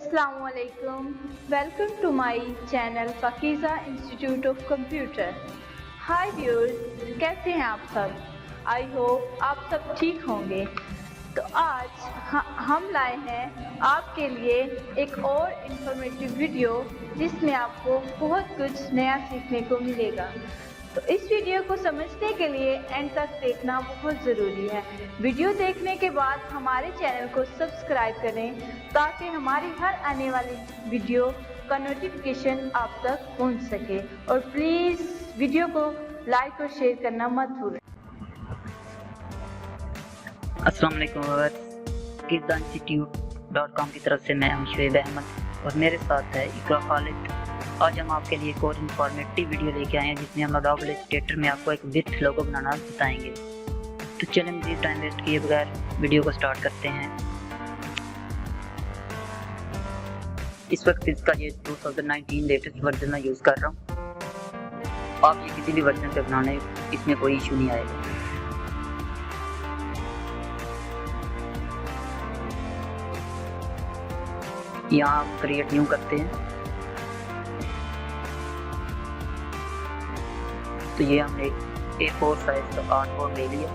Assalamualaikum. Welcome to my channel Fakiza Institute of Computer. Hi viewers, कैसे हैं आप सब? आई होप आप सब ठीक होंगे। तो आज हम लाए हैं आपके लिए एक और इन्फॉर्मेटिव वीडियो जिसमें आपको बहुत कुछ नया सीखने को मिलेगा। तो इस वीडियो को समझने के लिए एंड तक देखना बहुत ज़रूरी है। वीडियो देखने के बाद हमारे चैनल को सब्सक्राइब करें ताकि हमारी हर आने वाली वीडियो का नोटिफिकेशन आप तक पहुंच सके। और प्लीज़ वीडियो को लाइक और शेयर करना मत भूलें। अस्सलाम वालेकुम Fakiza-Institute.com की तरफ से मैं हूं शुएब अहमद और मेरे साथ है इकरा खालिद। आज हम आपके लिए एक और इन्फॉर्मेटिव वीडियो लेके आए हैं जिसमें हम अडोबे इलस्ट्रेटर में आपको एक विथ लोगो बनाना बताएंगे। तो चलें मज़ीद टाइम वेस्ट किए बगैर वीडियो को स्टार्ट करते हैं। इस वक्त इसका ये 2019 लेटेस्ट वर्जन में यूज़ कर रहा हूँ। आप ये किसी भी वर्जन पे बनाने इसमें कोई इशू नहीं आएगा। यहाँ आप क्रिएट न्यू करते हैं तो ये हमने A4 साइज का आर्टबोर्ड ले लिया।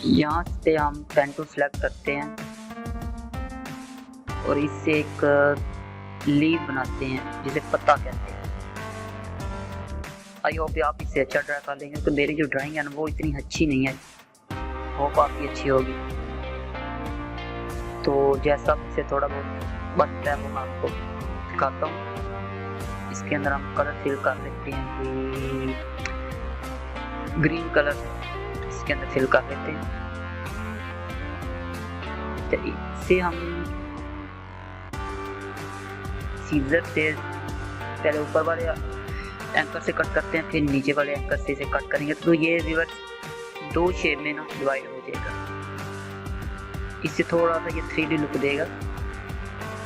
यहाँ से हम पेन टूल सेलेक्ट करते हैं और इससे एक लीव बनाते हैं जिसे पत्ता कहते हैं। आई होप आप इससे अच्छा ड्रा कर लेंगे क्योंकि मेरी जो ड्राइंग है ना वो इतनी अच्छी नहीं है, होप काफ़ी अच्छी होगी। तो जैसा इससे थोड़ा बहुत बनता है वो मैं आपको दिखाता हूँ। इसके अंदर हम कलर फिल कर लेते हैं कि ग्रीन कलर इसके अंदर फिल कर लेते हैं। तो इससे हम सीजर से पहले ऊपर वाले एंकर से कट करते हैं, फिर नीचे वाले एंकर से इसे कट करेंगे तो ये रिवर्स दो शेप में ना डिवाइड हो जाएगा। इससे थोड़ा सा ये 3D लुक देगा।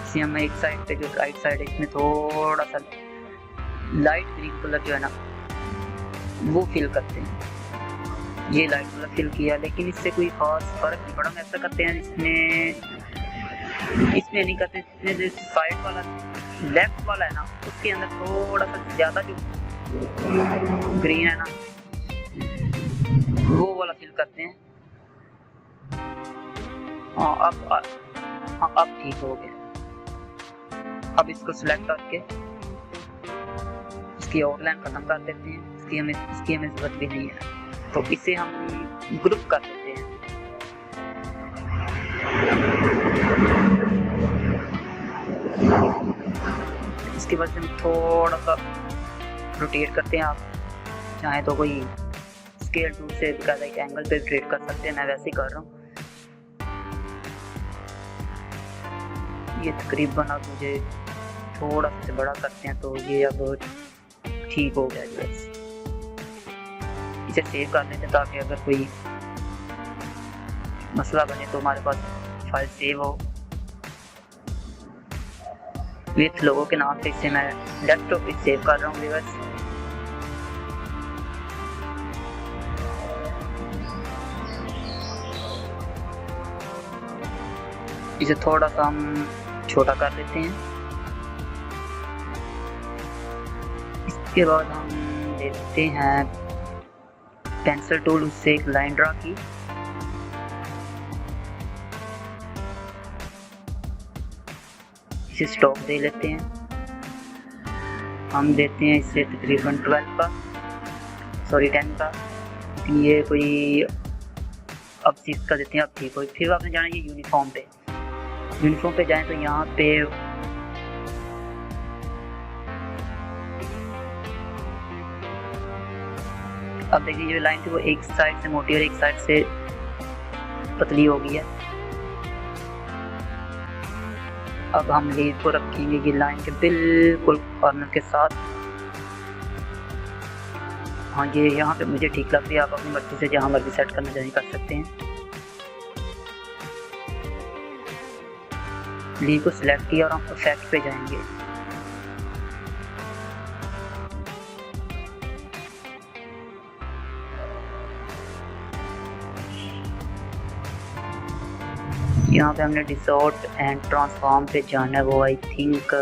इसे हम एक साइड पे जो राइट साइड है इसमें थोड़ा सा लाइट ग्रीन कलर जो है ना वो फिल करते हैं। ये लाइट कलर फिल किया लेकिन इससे कोई खास फर्क नहीं पड़ा। हम ऐसा करते हैं इसमें नहीं करते। इसमें जो साइड वाला लेफ्ट वाला है ना उसके अंदर थोड़ा सा ज़्यादा जो ग्रीन है ना वो वाला फिल करते हैं। हाँ अब ठीक हो गया। अब इसको सिलेक्ट करके इसकी आउटलाइन खत्म कर देते हैं। इसकी हमें जरूरत भी नहीं है तो इसे हम ग्रुप कर देते हैं। इसके बाद हम थोड़ा सा रोटेट करते हैं। आप चाहें तो कोई स्केल टूल से एक एंगल पे रोटेट कर सकते हैं। मैं वैसे ही कर रहा हूँ। ये तकरीबन अब मुझे थोड़ा सा बड़ा करते हैं तो ये अब ठीक हो गया। जो इसे सेव कर लेते हैं ताकि अगर कोई मसला बने तो हमारे पास फाइल सेव हो। विथ लोगों के नाम से इसे मैं डेस्कटॉप पे सेव कर रहा हूँ व्यूअर्स। इसे थोड़ा सा हम छोटा कर लेते हैं। इसके बाद हम लेते हैं पेंसिल टूल, उससे एक लाइन ड्रा की। इसे स्टॉप दे लेते हैं। हम देते हैं इसे तकरीबन 10 का। लेकिन ये कोई अब 6 का देते हैं। अब ठीक हो। फिर आपने जाना ये यूनिफॉर्म पे जाएं तो यहाँ पे अब देखिए ये लाइन थी वो एक साइड से मोटी और एक साइड से पतली हो गई है। अब हम लीड को रखेंगे ये लाइन के बिल्कुल कॉर्नर के साथ। हाँ ये यहाँ पे मुझे ठीक लगती है। आप अपनी मर्जी से जहाँ मर्जी सेट करना चाहिए कर सकते हैं। लीड को सिलेक्ट किया और हम इफेक्ट पे जाएंगे। यहाँ पे हमने डिसॉर्ट एंड ट्रांसफॉर्म पे जाना है, वो आई थिंक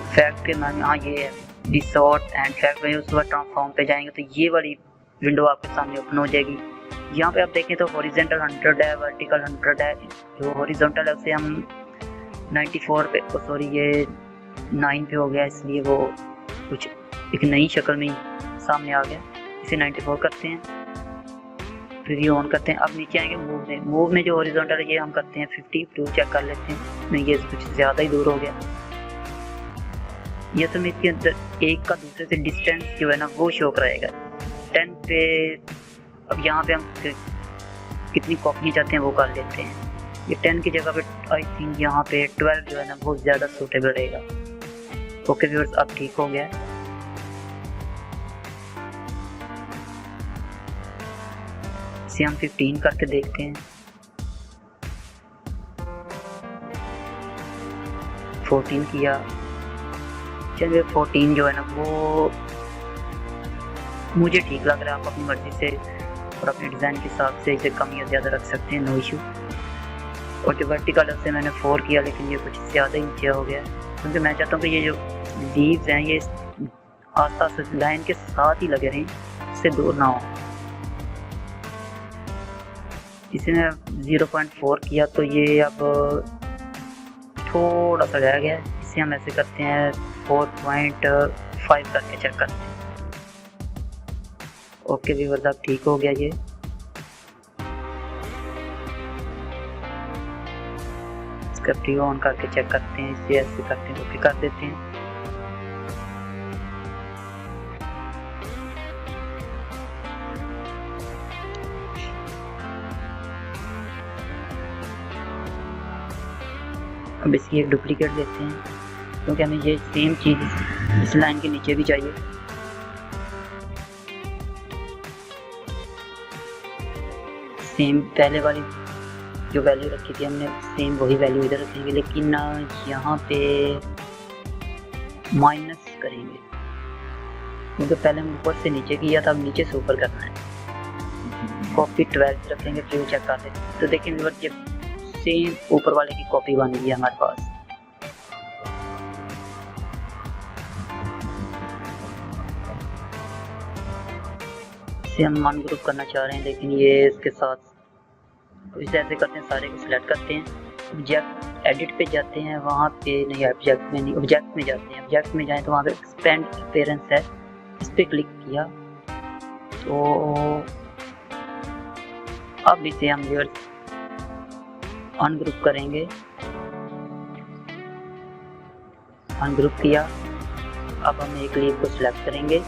फैक्ट के नाम, हाँ ये है डिसॉर्ट एंड फैक्ट में। उसके बाद ट्रांसफॉर्म पे जाएंगे तो ये वाली विंडो आपके सामने ओपन हो जाएगी। यहाँ पे आप देखें तो हॉरिजॉन्टल 100 है, वर्टिकल 100 है। जो हॉरिजॉन्टल है उसे हम 94 पे, सॉरी ये 9 पे हो गया, इसलिए वो कुछ एक नई शक्ल में सामने आ गया। इसे 94 करते हैं, फिर ये ऑन करते हैं। अब नीचे आएंगे मूव में जो हॉरिजॉन्टल है ये हम करते हैं 50 टू चेक कर लेते हैं। नहीं, ये कुछ ज़्यादा ही दूर हो गया। ये तो मैं इसके अंदर एक का दूसरे से डिस्टेंस जो है ना वो शो कराएगा 10 पे। अब यहाँ पे हम कितनी कॉपी चाहते हैं वो कर लेते हैं। ये 10 की जगह पे आई थिंक यहाँ पे 12 जो है ना बहुत ज़्यादा सूटेबल रहेगा। ओके व्यूअर्स, अब ठीक हो गया। इसे हम 15 करके देखते हैं। 14 किया, चलिए 14 जो है ना वो मुझे ठीक लग रहा है। आप अपनी मर्जी से और अपने डिज़ाइन के हिसाब से इसे कम या ज़्यादा रख सकते हैं, नो इशू। और जो वर्टिकल से मैंने 4 किया, लेकिन ये कुछ ज़्यादा ही नीचे हो गया, क्योंकि मैं चाहता हूँ कि ये जो लीव्स हैं ये आस-पास लाइन के साथ ही लगे रहें, इससे दूर ना हो। इसे मैं 0.4 किया तो ये अब थोड़ा सा रह गया। इसे हम ऐसे करते हैं 4.5 करके चेक करते हैं। ओके व्यूअर्स, अब ठीक हो गया। ये इसका प्रीव्यू ऑन करके चेक करते हैं। इसे ऐसे करते हैं, ओके कर देते हैं। अब इसकी एक डुप्लीकेट लेते हैं, क्योंकि हमें ये सेम चीज़ इस लाइन के नीचे भी चाहिए। सेम पहले वाली जो वैल्यू रखी थी हमने, सेम वही वैल्यू इधर रखेंगे, लेकिन यहाँ पे माइनस करेंगे, क्योंकि पहले हम ऊपर से नीचे किया था, अब नीचे से ऊपर करना है। कॉपी 12 रखेंगे, फिर चेक कर लेते हैं। तो देखिए व्यूअर्स, ये सेम ऊपर वाले की कॉपी बन गई है हमारे पास। इसे हम अनग्रुप करना चाह रहे हैं, लेकिन ये इसके साथ इसे ऐसे करते हैं, सारे को सिलेक्ट करते हैं, ऑब्जेक्ट एडिट पे जाते हैं, वहाँ पे नहीं, ऑब्जेक्ट में नहीं, ऑब्जेक्ट में जाते हैं। ऑब्जेक्ट में जाएं तो वहाँ पे एक्सपेंड अपीयरेंस है, इस पर क्लिक किया तो अब इसे हम अनग्रुप करेंगे। अनग्रुप किया, अब हम एक लीव को सिलेक्ट करेंगे।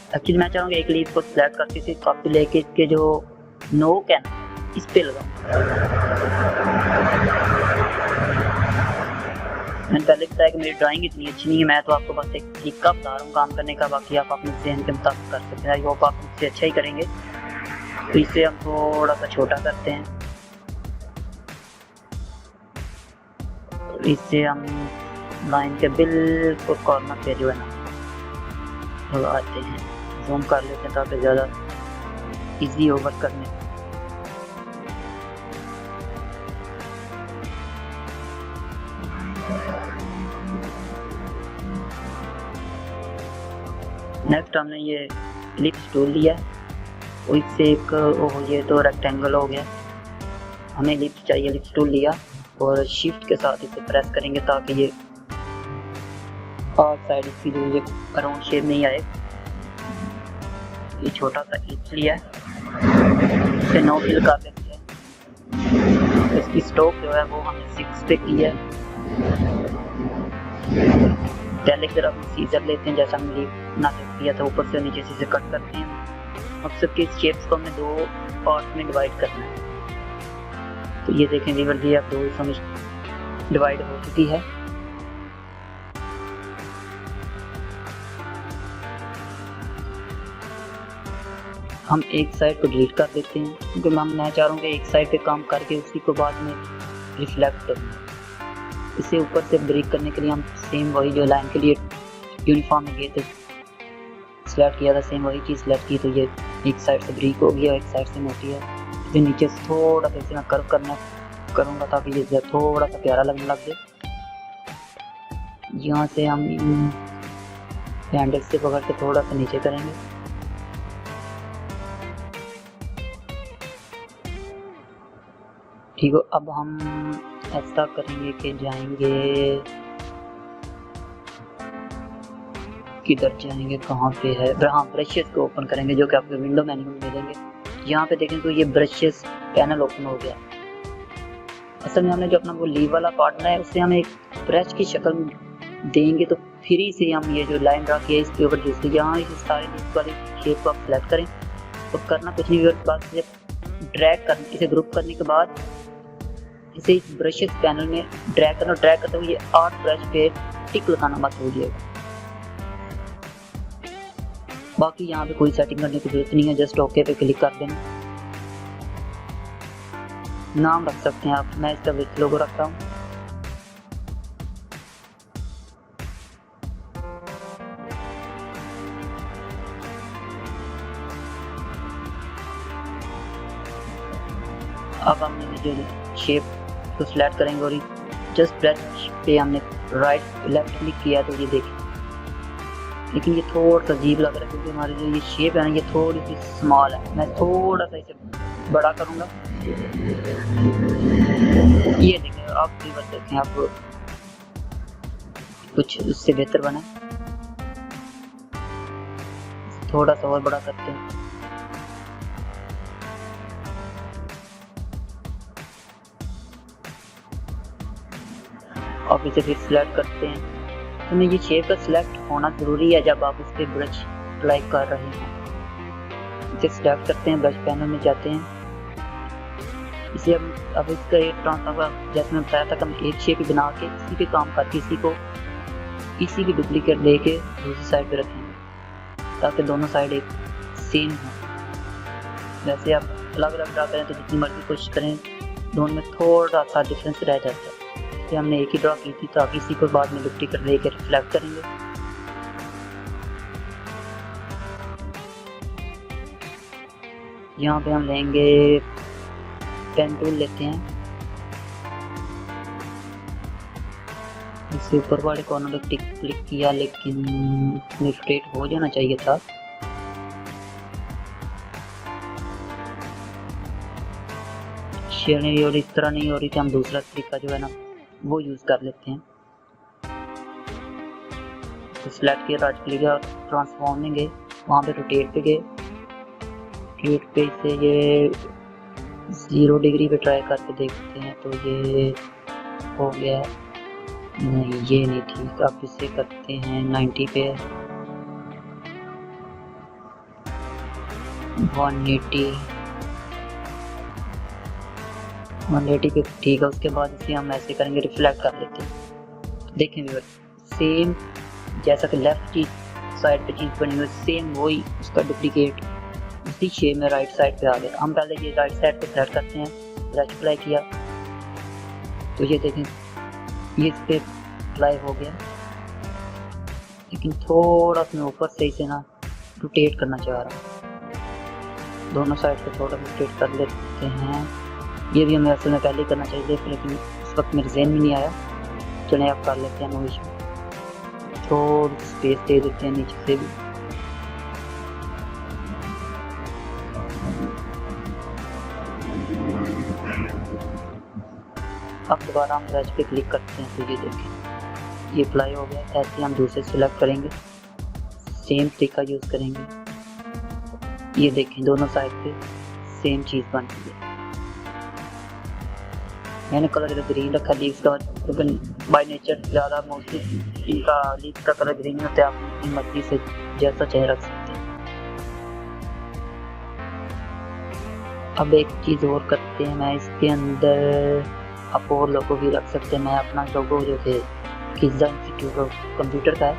एक्चुअली मैं चाहूँगा एक लीव को सिलेक्ट करके इसे कॉपी लेके इसके जो नोक है ना इस पे लगाऊँ। मैंने पहले बताया कि मेरी ड्राइंग इतनी अच्छी नहीं है, मैं तो आपको बस एक तरीका बता रहा हूँ काम करने का, बाकी आप अपने ज़हन के मुताबिक कर सकते हैं। आई होप आप इससे अच्छा ही करेंगे। तो इसे हम थोड़ा सा छोटा करते हैं, इससे हम लाइन के बिल्कुल कॉर्नर पे जो है ना लगाते हैं, जूम कर लेते हैं ताकि ज़्यादा इजी हो वर्क करने। नेक्स्ट हमने ये एलिप्स टूल लिया, और इससे एक ये तो रेक्टेंगल हो गया। हमें एलिप्स चाहिए, एलिप्स टूल लिया और शिफ्ट के साथ इसे प्रेस करेंगे ताकि ये आउट साइड इसकी जो ये राउंड शेप नहीं आए। ये छोटा सा एलिप्स लिया है, इसे नो फिल कर देते हैं। इसकी स्ट्रोक जो है वो हमने 6 पे की है। पहले की तरफ सीजर लेते हैं, जैसा हमने ना किया था, ऊपर से नीचे से कट करते हैं। मकसद कि इस शेप्स को हमें 2 पार्ट में डिवाइड करना है। तो ये देखें व्यूअर्स, ये अब 2 हिस्सों में डिवाइड हो चुकी है। हम एक साइड को डिलीट कर देते हैं, क्योंकि मैं चाह रहा हूँ कि एक साइड पे काम करके उसी को बाद में रिफ्लेक्ट करूँ। इसे ऊपर से ब्रेक करने के लिए हम सेम वही जो लाइन के लिए यूनिफॉर्म में गए थे सिलेक्ट किया था सेम वही चीज़ सिलेक्ट की, तो ये एक साइड से ब्रीक हो गया, एक साइड से मोटी है। फिर नीचे से थोड़ा सा इसे मैं कर्व करूँगा ताकि ये थोड़ा सा प्यारा लगने लग जाए। यहाँ से हम हैंडल से पकड़ के थोड़ा सा नीचे करेंगे। ठीक है, अब हम ऐसा करेंगे कि जाएंगे, किधर जाएंगे, कहाँ पे है, हाँ ब्रशेस को ओपन करेंगे जो कि आपको विंडो मेन्यू में मिलेंगे। यहाँ पे देखें तो ये ब्रशेस पैनल ओपन हो गया। असल में हमने जो अपना वो लीव वाला पार्ट बनाया है उससे हम एक ब्रश की शक्ल देंगे, तो फिर ही से हम ये जो लाइन ड्रा किया है इसके ऊपर जिससे यहाँ इस सारे लीव वाली शेप को आप सेलेक्ट करें। तो करना कुछ नहीं, उसके बाद से ड्रैग कर, इसे ग्रुप करने के बाद इसे इस ब्रशेस पैनल में ड्रैग करते हुए ये 8 ब्रश पे टिक लगाना मत भूलिएगा। बाकी यहाँ पे कोई सेटिंग करने की जरूरत नहीं है, जस्ट ओके पे क्लिक कर देना। नाम रख सकते हैं आप, मैं इसका विथ लोगो रखता हूँ। अब हमने जो शेप को सिलेक्ट करेंगे और जस्ट ब्रश पे हमने राइट लेफ्ट क्लिक किया तो ये देखिए, लेकिन ये थोड़ा सा अजीब लग रहा है क्योंकि हमारी जो ये शेप है ना ये थोड़ी सी स्मॉल है। मैं थोड़ा सा इसे बड़ा करूँगा। ये देखें, आप भी बस देखें, आप कुछ उससे बेहतर बना, थोड़ा सा और बड़ा करते हैं। आप इसे फिर सिलेक्ट करते हैं। तो ये शेप का सिलेक्ट होना ज़रूरी है जब आप इस पर ब्रश अप्लाई कर रहे हैं। इसे सिलेक्ट करते हैं, ब्रश पैनल में जाते हैं। इसे अब इसका एक ट्रांसफर, जैसे मैं बताया था कि हम एक शेप बना के इसी पे काम करके इसी की डुप्लीकेट लेके दूसरी साइड पे रखेंगे ताकि दोनों साइड एक सेम हो। वैसे आप अलग अलग ड्रा करें तो जितनी मर्जी कोशिश करें दोनों में थोड़ा सा डिफरेंस रह जाता है। हमने एक ही ड्रा की थी ताकि इसी को बाद में डुप्लीकेट लेकर रिफ्लेक्ट करेंगे। यहाँ पे हम लेंगे पेन टूल लेते हैं, इससे ऊपर वाले कॉर्नर पे क्लिक किया लेकिन इसमें रोटेट हो जाना चाहिए था। शेयर नहीं हो रही, इस तरह नहीं हो रही थी, हम दूसरा तरीका जो है ना वो यूज़ कर लेते हैं। तो सिलेक्ट किया, राइट क्लिक किया, ट्रांसफॉर्म में गए, वहाँ पे रोटेट पे गए, रोटेट पे से ये 0 डिग्री पे ट्राई करके देखते हैं तो ये हो गया। नहीं ये नहीं ठीक, आप इसे करते हैं 90 पे, 180 पे ठीक है। उसके बाद इसे हम ऐसे करेंगे, रिफ्लेक्ट कर लेते हैं। देखें व्यूअर, सेम जैसा कि लेफ्ट की साइड पे चीज़ बनी हुई सेम वही उसका डुप्लीकेट उसी शेप में राइट साइड पे आ गया। हम पहले ये राइट साइड पे सेलेक्ट करते हैं, ब्रश अप्लाई किया तो ये देखें ये इस पर अप्लाई हो गया, लेकिन थोड़ा सा ऊपर से इसे ना रोटेट करना चाह रहा हूँ। दोनों साइड पे थोड़ा रोटेट कर लेते हैं। ये भी हमें असल में पहले करना चाहिए लेकिन इस वक्त मेरे जहन में नहीं आया। चलिए आप कर लेते हैं, नो इशू। थोड़ी स्पेस दे देते हैं नीचे से भी। अब दोबारा हम ब्रश पे क्लिक करते हैं तो ये देखें ये अप्लाई हो गया। ऐसे हम दूसरे सेलेक्ट करेंगे, सेम तरीका यूज़ करेंगे। ये देखें दोनों साइड पे सेम चीज़ बन गई है। मैंने कलर ग्रीन रखा लीव्स का, लेकिन बाय नेचर ज़्यादा मोस्टली इनका लीव्स का कलर ग्रीन होता है। आप अपनी मर्जी से जैसा चाहे रख सकते हैं। अब एक चीज़ और करते हैं, मैं इसके अंदर आप और लोगो भी रख सकते हैं। मैं अपना लोगो जो कि किज़ा इंस्टीट्यूट ऑफ कंप्यूटर का है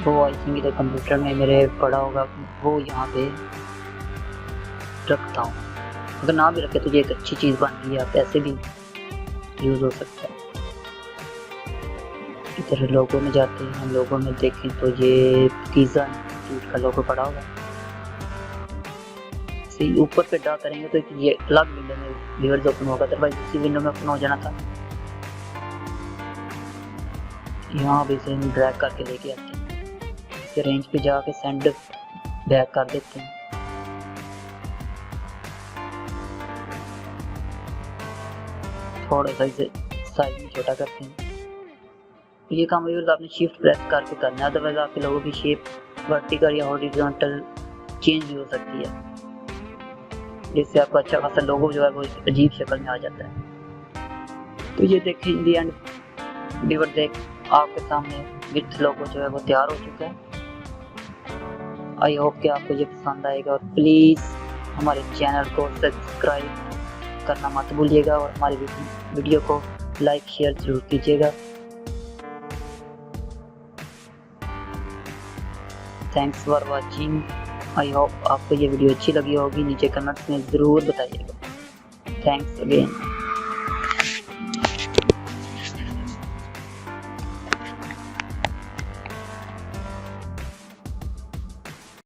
वो आई थिंक इधर कंप्यूटर में मेरे पड़ा होगा, वो यहाँ पे रखता हूँ। अगर ना भी रखे तो ये एक अच्छी चीज़ बन रही है, आप ऐसे भी यूज़ हो सकता है। इधर लोगों में जाते हैं, हम लोगों में देखें तो ये फकीज़ा इंस्टीट्यूट का लोगो पड़ा होगा। इसे ऊपर पे ड्रा करेंगे तो ये अलग विंडो में व्यूअर्स ओपन होगा, अदरवाइज इसी विंडो में ओपन हो जाना था। यहाँ भी इसे हम ड्रैग करके लेके आते हैं, इसे रेंज पे जाके सेंड बैक कर देते हैं। थोड़ा सा इसे साइज में छोटा करते हैं। ये काम व्यूअर्स आपने शिफ्ट प्रेस करके करना है, अदरवाइज आपके लोगों की शेप वर्टिकल या हॉरिजॉन्टल चेंज भी हो सकती है, जिससे आपका अच्छा खासा लोगो जो है वो अजीब शक्ल में आ जाता है। तो ये देखें इन दी एंड व्यूअर देख आपके सामने विथ लोगो जो है वो तैयार हो चुका है। आई होप कि आपको ये पसंद आएगा और प्लीज़ हमारे चैनल को सब्सक्राइब करना मत भूलिएगा और हमारी वीडियो को लाइक शेयर जरूर कीजिएगा। Thanks for watching. I hope आपको ये वीडियो अच्छी लगी होगी, नीचे कमेंट्स में ज़रूर बताइएगा। Thanks again.